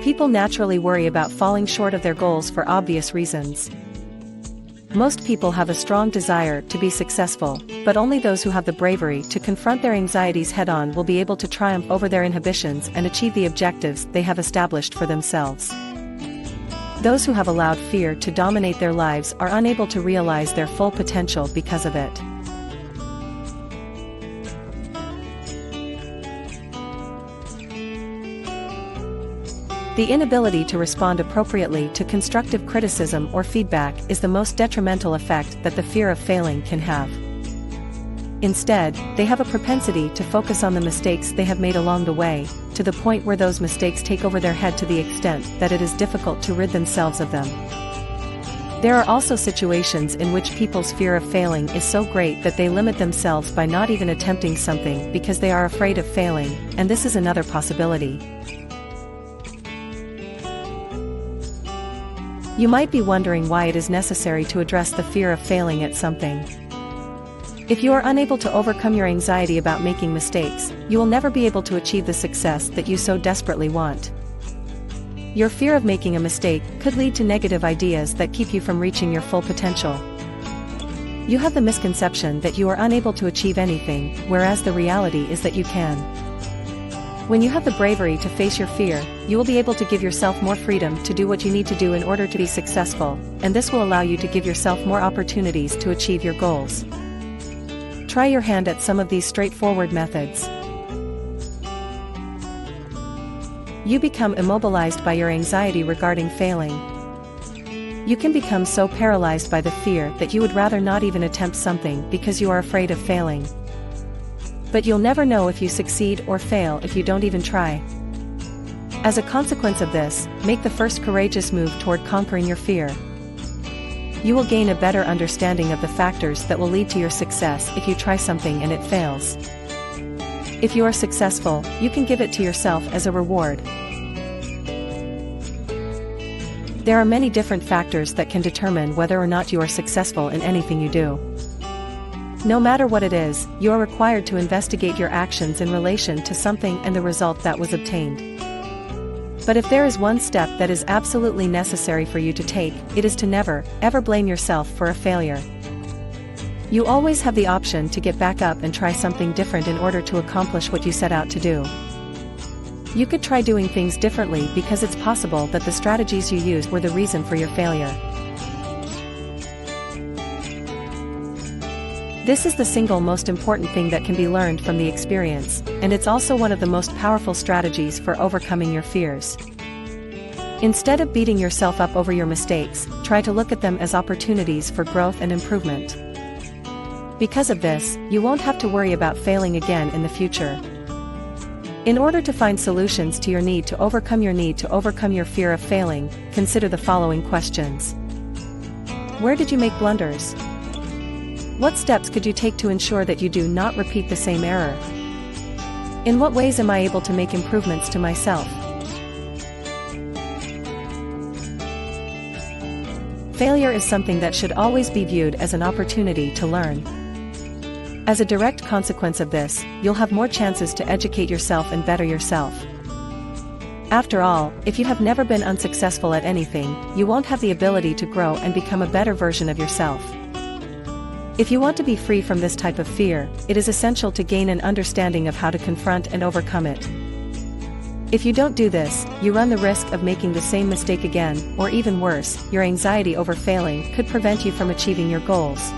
People naturally worry about falling short of their goals for obvious reasons. Most people have a strong desire to be successful, but only those who have the bravery to confront their anxieties head-on will be able to triumph over their inhibitions and achieve the objectives they have established for themselves. Those who have allowed fear to dominate their lives are unable to realize their full potential because of it. The inability to respond appropriately to constructive criticism or feedback is the most detrimental effect that the fear of failing can have. Instead, they have a propensity to focus on the mistakes they have made along the way, to the point where those mistakes take over their head to the extent that it is difficult to rid themselves of them. There are also situations in which people's fear of failing is so great that they limit themselves by not even attempting something because they are afraid of failing, and this is another possibility. You might be wondering why it is necessary to address the fear of failing at something. If you are unable to overcome your anxiety about making mistakes, you will never be able to achieve the success that you so desperately want. Your fear of making a mistake could lead to negative ideas that keep you from reaching your full potential. You have the misconception that you are unable to achieve anything, whereas the reality is that you can. When you have the bravery to face your fear, you will be able to give yourself more freedom to do what you need to do in order to be successful, and this will allow you to give yourself more opportunities to achieve your goals. Try your hand at some of these straightforward methods. You become immobilized by your anxiety regarding failing. You can become so paralyzed by the fear that you would rather not even attempt something because you are afraid of failing. But you'll never know if you succeed or fail if you don't even try. As a consequence of this, make the first courageous move toward conquering your fear. You will gain a better understanding of the factors that will lead to your success if you try something and it fails. If you are successful, you can give it to yourself as a reward. There are many different factors that can determine whether or not you are successful in anything you do. No matter what it is, you are required to investigate your actions in relation to something and the result that was obtained. But if there is one step that is absolutely necessary for you to take, it is to never, ever blame yourself for a failure. You always have the option to get back up and try something different in order to accomplish what you set out to do. You could try doing things differently because it's possible that the strategies you used were the reason for your failure. This is the single most important thing that can be learned from the experience, and it's also one of the most powerful strategies for overcoming your fears. Instead of beating yourself up over your mistakes, try to look at them as opportunities for growth and improvement. Because of this, you won't have to worry about failing again in the future. In order to find solutions to your need to overcome your fear of failing, consider the following questions. Where did you make blunders? What steps could you take to ensure that you do not repeat the same error? In what ways am I able to make improvements to myself? Failure is something that should always be viewed as an opportunity to learn. As a direct consequence of this, you'll have more chances to educate yourself and better yourself. After all, if you have never been unsuccessful at anything, you won't have the ability to grow and become a better version of yourself. If you want to be free from this type of fear, it is essential to gain an understanding of how to confront and overcome it. If you don't do this, you run the risk of making the same mistake again, or even worse, your anxiety over failing could prevent you from achieving your goals.